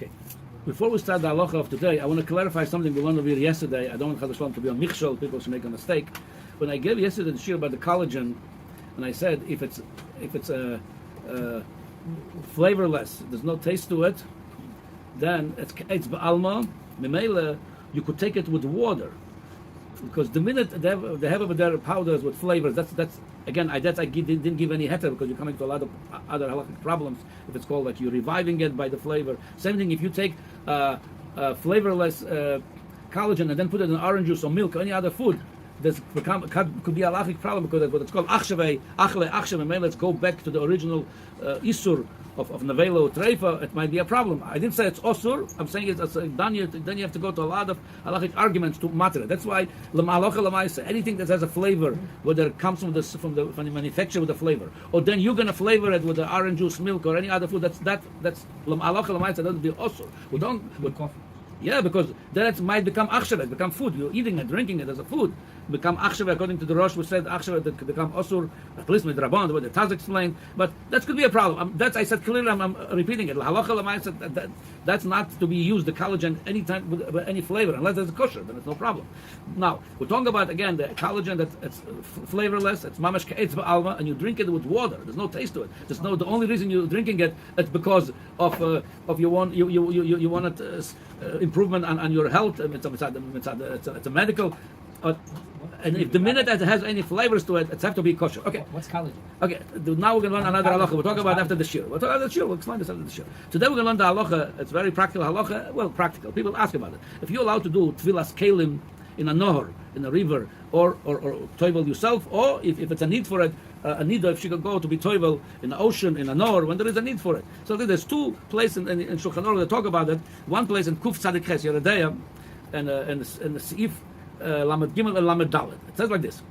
Okay. Before we start the halacha of today, I want to clarify something we learned over here yesterday. I don't want Chas v'Shalom to be a michshol. People should make a mistake. When I gave yesterday the shiur about the collagen, and I said if it's flavorless, there's no taste to it, then it's ba'alma. Memela, you could take it with water, because the minute they have over there powders with flavors, that's again, I didn't give any heter, because you're coming to a lot of other halakhic problems. If it's called like you're reviving it by the flavor. Same thing if you take flavorless collagen and then put it in orange juice or milk or any other food. This could be a halakhic problem, because what it's called achshavei, achle. Let's go back to the original isur of nevelo treifa. It might be a problem. I didn't say it's osur. I'm saying it's then you have to go to a lot of halakhic arguments to matter. That's why halacha lemaisa, anything that has a flavor, whether it comes from the manufacturer with a flavor, or then you're gonna flavor it with the orange juice, milk, or any other food. That's halacha lemaisa. That would be osur. We don't. Yeah, because then it might become achshaveh, become food. You're eating it, drinking it as a food. Become achshaveh, according to the Rosh, we said achshaveh that could become osur, at least with Rabban, what the Taz explained. But that could be a problem. That's, I said clearly, I'm repeating it. Halacha l'maisa, that's not to be used, the collagen, anytime with any flavor, unless there's a kosher, then it's no problem. Now, we're talking about, again, the collagen that's flavorless, it's mamash ka'etz ba'alma, and you drink it with water. There's no taste to it. The only reason you're drinking it, it's because of you want improvement on your health. It's a medical. And if the minute it has any flavors to it, it's have to be kosher. Okay. What's collagen? Okay. Now we're going to learn another halacha. We'll talk about after the shiur. We'll talk about the shiur. We'll explain this after the shiur. Today we're going to learn the halacha. It's very practical halacha. Well, practical. People ask about it. If you're allowed to do tvilas kelim in a nohor, in a river, or toivel yourself, or if it's a need for it, a nida, if she could go to be toivel in the ocean, in a nohor, when there is a need for it. So there's two places in Shulchan Aruch that talk about it. One place in Kuf Tzadik Ches Yeredeya, and the Seif Lamed Gimel and Lamed Dalet. It says like this: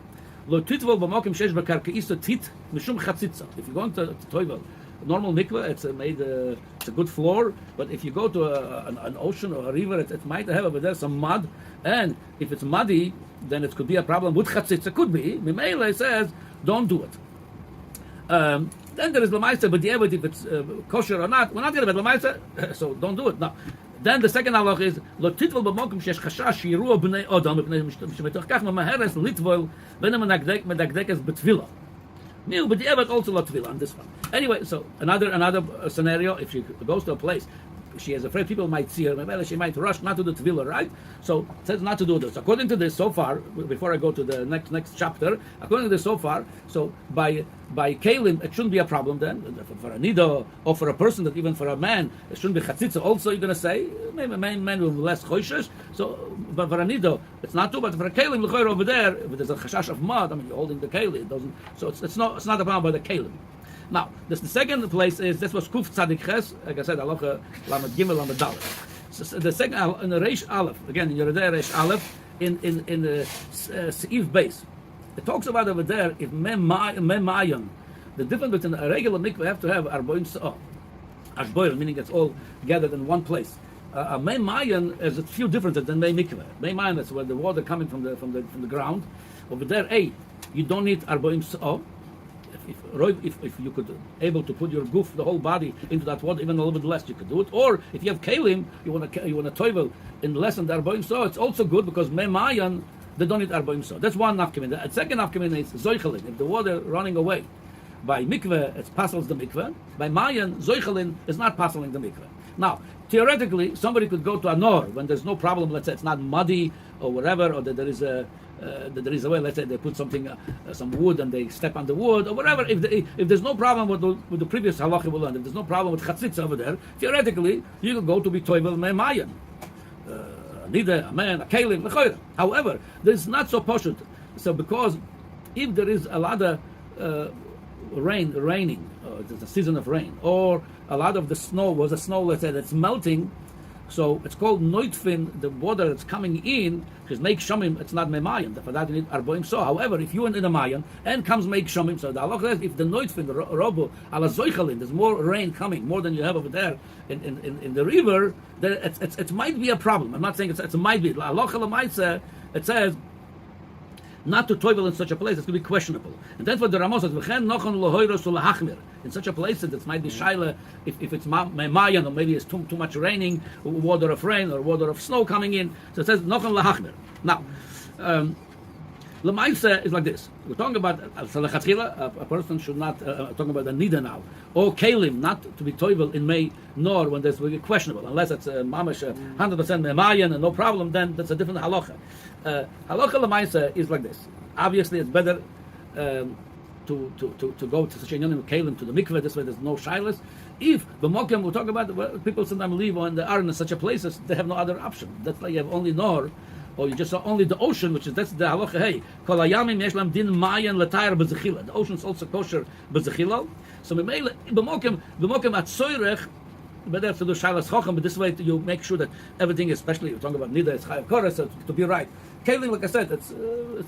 Lo titvel b'mokim sheish b'karkeisa tit mishum chatzitza. If you go into toivel, normal mikveh, it's made. It's a good floor. But if you go to an ocean or a river, it might have over there some mud. And if it's muddy, then it could be a problem with chatzitza. Could be. Mimele says, don't do it. Then there is lamaisa, but if it's kosher or not, we're not going to be lamaisa, so don't do it. Now, then the second halach is lo titvel b'mokum shesh chashash yiru b'nei odam b'nei shemetoch kach mamaheres litvel v'nem medagdekes b'tvila. New, but also lo tvila on this one. Anyway, so another scenario, if she goes to a place, she is afraid people might see her, maybe she might rush not to do tvila, right? So it says not to do this. According to this, so far, before I go to the next chapter, according to this so far, so by kalim, it shouldn't be a problem then, for a nida, or for a person, that even for a man, it shouldn't be chatzitza. Also, you're going to say, maybe men will be less choishes, so, but for a nida, it's not too, but for a kalim, over there, if there's a chashash of mud, I mean, you're holding the kalim, it doesn't, so it's not a problem by the kalim. Now, the second place is, this was Kuf Tzadik Ches, like I said, Halacha Lamed Gimel Lamed Dalet. So the second, in the Reish Aleph, again, in Yeridei Reish Aleph, in the Seif base, it talks about over there, if Memayan, the difference between a regular mikveh, have to have Arboim Sa'ah, Ashboil, meaning it's all gathered in one place. A Memayan is a few differences than Mikveh. Memayan is where the water coming from the ground. Over there, you don't need Arboim Sa'ah. If you could able to put your goof, the whole body, into that water, even a little bit less, you could do it. Or if you have kalim, you want to toivel in less than the arboim so, it's also good, because memayan, they don't need arboim so. That's one nafkamin. The second nafkamin is zoichelin. If the water running away by mikveh, it passes the mikveh. By mayan, zoichelin is not passing the mikveh. Now, theoretically, somebody could go to a nor when there's no problem. Let's say it's not muddy or whatever, or that there is a way. Let's say they put something, some wood, and they step on the wood or whatever. If there's no problem with the previous halacha we learned, if there's no problem with chatzitza over there, theoretically you can go to be toivel memayan, neither a man, a kalim, lechoyer. However, this is not so poshut. So because if there is a lot of raining, it's a season of rain, or a lot of the snow was a snow, let's say, that's melting. So it's called noitfin, the water that's coming in, because make shomim, it's not memayan. For that you need arboim so. However, if you in a mayan and comes make shomim, so the halacha says if the noitfin, the robo, ala zoichalin, there's more rain coming, more than you have over there in the river, then it might be a problem. I'm not saying it might be. Halacha l'maisa, it says not to toivel in such a place, it's going to be questionable. And that's what the Ramos says, "V'chen nochon lohoiros ulahachmir." In such a place that it might be shaila, if it's mayan, or maybe it's too much raining, water of rain, or water of snow coming in. So it says nochon lahachmir. Now, Lemaisa is like this. We're talking about a person should not talking about a nida now, or kalim, not to be toivel in May, nor when there's really questionable, unless it's mamash 100% memayan and no problem. Then that's a different halacha. Halacha lemaisa is like this. Obviously, it's better to go to such a yonim kalim to the mikveh. This way, there's no shilas. If the mokem we talk about, people sometimes leave when they are in such a places, they have no other option. That's why you have only nor. Or you just saw only the ocean, which is that's the halacha. Hey, kol hayamim yesh lam din mayan l'tayr b'zechila. The ocean is also kosher b'zechila. So b'mokem at soirech, better to do shalas chochem. But this way you make sure that everything, especially you're talking about nida, it's chayav korah, so to be right. Kaling, like I said, it's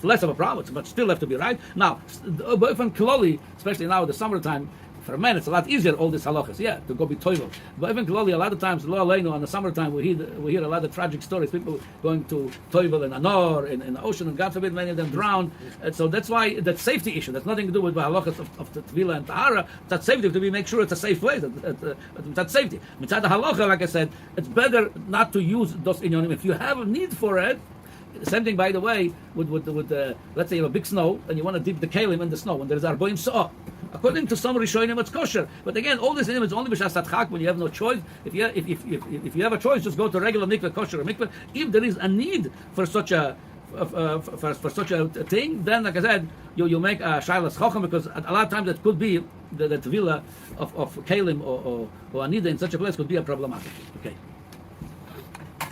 less of a problem, but still have to be right. Now, from kloli, especially now in the summertime. For a man, it's a lot easier, all these halachas, to go be toivel. But even Kloli, a lot of times, lo aleinu, in the summertime, we hear a lot of tragic stories, people going to toivel in Anor, in the ocean, and God forbid, many of them drown. And so that's why, that safety issue, that's nothing to do with the halachas of the Tvila and Tahara, that's safety, to make sure it's a safe place, that's safety. Mitzad the halacha, like I said, it's better not to use those inyonim. If you have a need for it, same thing, by the way, with let's say you have a big snow, and you want to dip the kalim in the snow, and there's arboim saw. According to some Rishonim, it's kosher. But again, all this is only b'shas atchak when you have no choice. If you have a choice, just go to regular mikveh, kosher mikveh. If there is a need for such a for such a thing, then like I said, you make a shaylas chochem, because a lot of times it could be the tvila of kalim or anida in such a place could be a problematic. Okay.